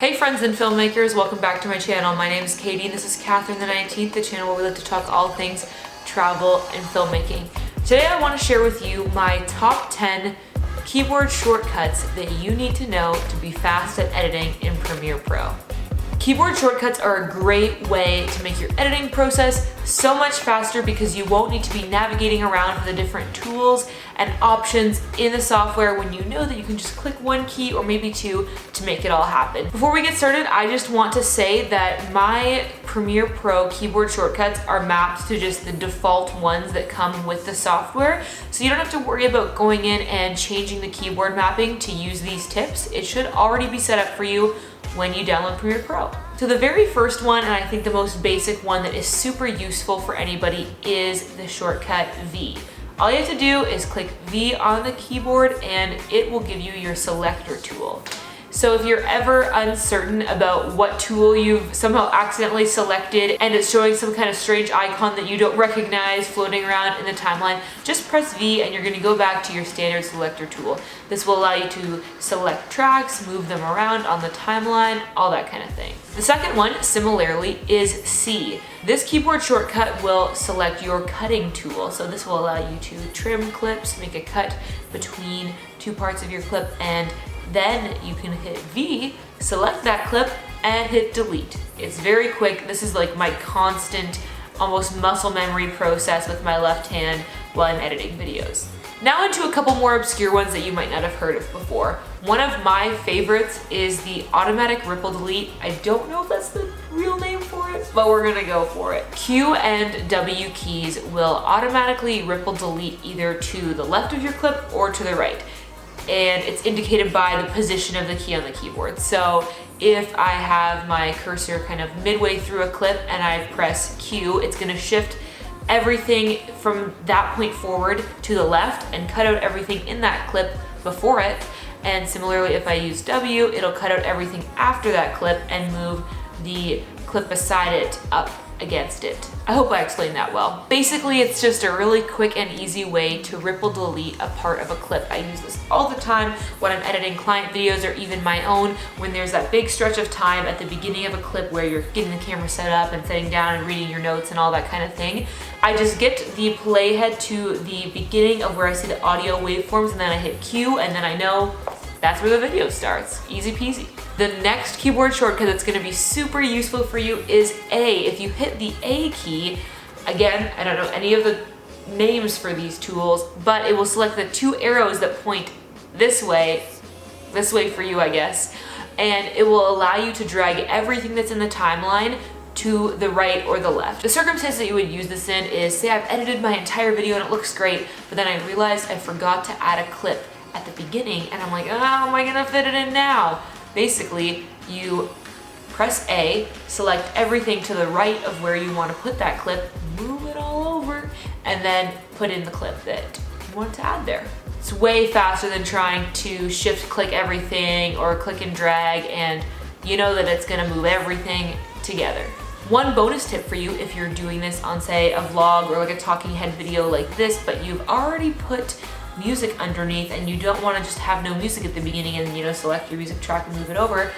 Hey friends and filmmakers, welcome back to my channel. My name is Katie and this is Catherine the 19th, the channel where we like to talk all things travel and filmmaking. Today I want to share with you my top 10 keyboard shortcuts that you need to know to be fast at editing in Premiere Pro. Keyboard shortcuts are a great way to make your editing process so much faster because you won't need to be navigating around the different tools and options in the software when you know that you can just click one key or maybe two to make it all happen. Before we get started, I just want to say that my Premiere Pro keyboard shortcuts are mapped to just the default ones that come with the software, so you don't have to worry about going in and changing the keyboard mapping to use these tips. It should already be set up for you when you download Premiere Pro. So the very first one, and I think the most basic one that is super useful for anybody, is the shortcut V. All you have to do is click V on the keyboard and it will give you your selector tool. So if you're ever uncertain about what tool you've somehow accidentally selected and it's showing some kind of strange icon that you don't recognize floating around in the timeline, just press V and you're going to go back to your standard selector tool. This will allow you to select tracks, move them around on the timeline, all that kind of thing. The second one, similarly, is C. This keyboard shortcut will select your cutting tool. So this will allow you to trim clips, make a cut between two parts of your clip, and then you can hit V, select that clip, and hit delete. It's very quick. This is like my constant, almost muscle memory process with my left hand while I'm editing videos. Now into a couple more obscure ones that you might not have heard of before. One of my favorites is the automatic ripple delete. I don't know if that's the real name for it, but we're gonna go for it. Q and W keys will automatically ripple delete either to the left of your clip or to the right. And it's indicated by the position of the key on the keyboard. So if I have my cursor kind of midway through a clip and I press Q, it's gonna shift everything from that point forward to the left and cut out everything in that clip before it. And similarly, if I use W, it'll cut out everything after that clip and move the clip beside it up against it. I hope I explained that well. Basically, it's just a really quick and easy way to ripple delete a part of a clip. I use this all the time when I'm editing client videos or even my own, when there's that big stretch of time at the beginning of a clip where you're getting the camera set up and sitting down and reading your notes and all that kind of thing. I just get the playhead to the beginning of where I see the audio waveforms and then I hit Q and then I know that's where the video starts. Easy peasy. The next keyboard shortcut that's gonna be super useful for you is A. If you hit the A key, again, I don't know any of the names for these tools, but it will select the two arrows that point this way for you, I guess, and it will allow you to drag everything that's in the timeline to the right or the left. The circumstance that you would use this in is, say I've edited my entire video and it looks great, but then I realized I forgot to add a clip at the beginning and I'm like, oh, how am I gonna fit it in now? Basically, you press A, select everything to the right of where you want to put that clip, move it all over, and then put in the clip that you want to add there. It's way faster than trying to shift click everything or click and drag, and you know that it's going to move everything together. One bonus tip for you if you're doing this on, say, a vlog or like a talking head video like this, but you've already put music underneath and you don't want to just have no music at the beginning and select your music track and move it over,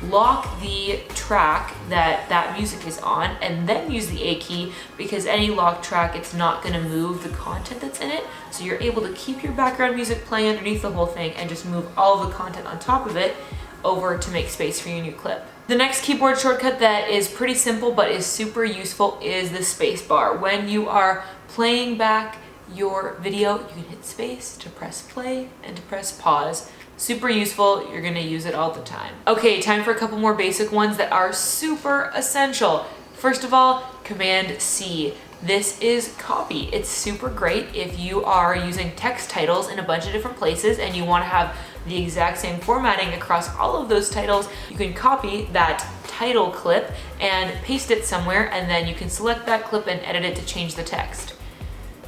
lock the track that music is on and then use the A key, because any locked track, it's not going to move the content that's in it, so you're able to keep your background music playing underneath the whole thing and just move all of the content on top of it over to make space for your new clip. The next keyboard shortcut that is pretty simple but is super useful is the spacebar. When you are playing back your video, you can hit space to press play and to press pause. Super useful, you're gonna use it all the time. Okay, time for a couple more basic ones that are super essential. First of all, Command C. This is copy. It's super great if you are using text titles in a bunch of different places and you wanna have the exact same formatting across all of those titles. You can copy that title clip and paste it somewhere, and then you can select that clip and edit it to change the text.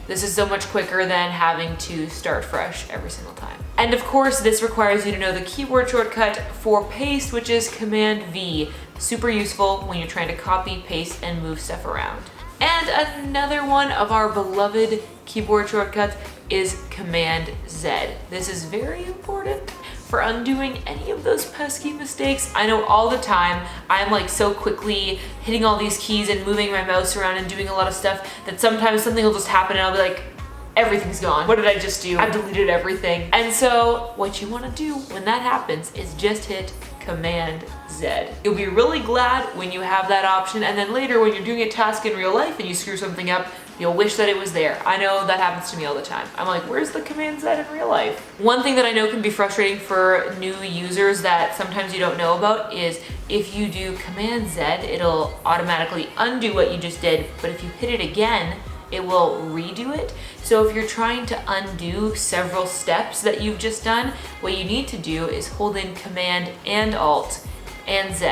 This is so much quicker than having to start fresh every single time. And of course, this requires you to know the keyboard shortcut for paste, which is Command V. Super useful when you're trying to copy, paste, and move stuff around. And another one of our beloved keyboard shortcuts is Command Z. This is very important for undoing any of those pesky mistakes. I know all the time I'm like so quickly hitting all these keys and moving my mouse around and doing a lot of stuff that sometimes something will just happen and I'll be like, everything's gone. What did I just do? I've deleted everything. And so what you want to do when that happens is just hit Command Z. You'll be really glad when you have that option, and then later when you're doing a task in real life and you screw something up, you'll wish that it was there. I know that happens to me all the time. I'm like, where's the Command Z in real life? One thing that I know can be frustrating for new users that sometimes you don't know about is if you do Command Z, it'll automatically undo what you just did, but if you hit it again, it will redo it. So if you're trying to undo several steps that you've just done, what you need to do is hold in Command and Alt and Z,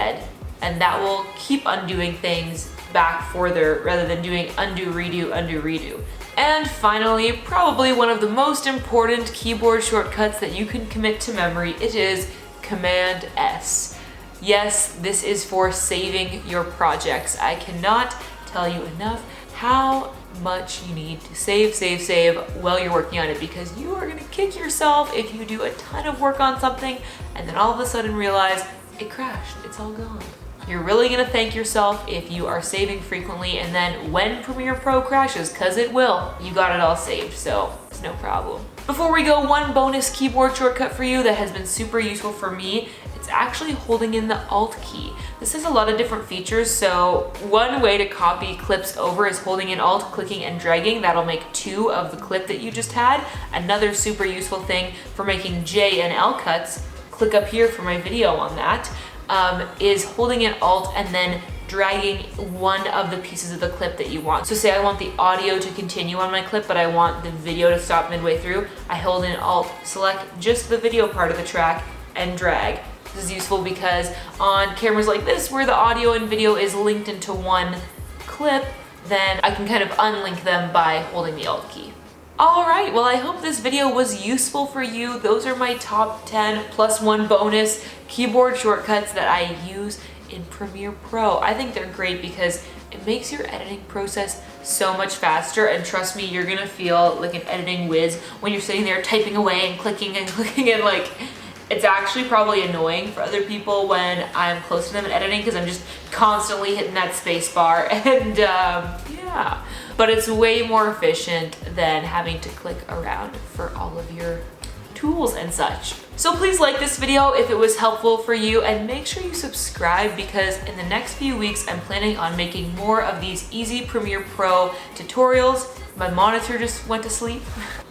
and that will keep undoing things back further rather than doing undo, redo. And finally, probably one of the most important keyboard shortcuts that you can commit to memory, it is Command S. Yes, this is for saving your projects. I cannot tell you enough how much you need to save while you're working on it, because you are gonna kick yourself if you do a ton of work on something and then all of a sudden realize it crashed, it's all gone. You're really gonna thank yourself if you are saving frequently, and then when Premiere Pro crashes, cause it will, you got it all saved, so it's no problem. Before we go, one bonus keyboard shortcut for you that has been super useful for me, it's actually holding in the Alt key. This has a lot of different features, so one way to copy clips over is holding in Alt, clicking and dragging. That'll make 2 of the clip that you just had. Another super useful thing for making J and L cuts, click up here for my video on that, is holding in Alt and then dragging one of the pieces of the clip that you want. So say I want the audio to continue on my clip, but I want the video to stop midway through. I hold in Alt, select just the video part of the track, and drag. This is useful because on cameras like this, where the audio and video is linked into one clip, then I can kind of unlink them by holding the Alt key. All right, well, I hope this video was useful for you. Those are my top 10 plus one bonus keyboard shortcuts that I use in Premiere Pro. I think they're great because it makes your editing process so much faster, and trust me, you're gonna feel like an editing whiz when you're sitting there typing away and clicking and like, it's actually probably annoying for other people when I'm close to them in editing because I'm just constantly hitting that space bar and yeah. But it's way more efficient than having to click around for all of your tools and such. So please like this video if it was helpful for you, and make sure you subscribe because in the next few weeks I'm planning on making more of these easy Premiere Pro tutorials. My monitor just went to sleep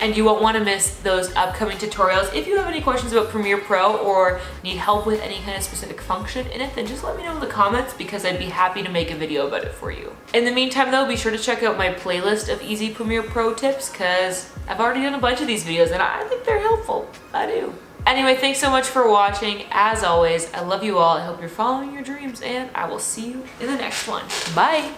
and you won't want to miss those upcoming tutorials. If you have any questions about Premiere Pro or need help with any kind of specific function in it, then just let me know in the comments because I'd be happy to make a video about it for you. In the meantime though, be sure to check out my playlist of easy Premiere Pro tips because I've already done a bunch of these videos and I think they're helpful. I do. Anyway, thanks so much for watching. As always, I love you all. I hope you're following your dreams and I will see you in the next one. Bye.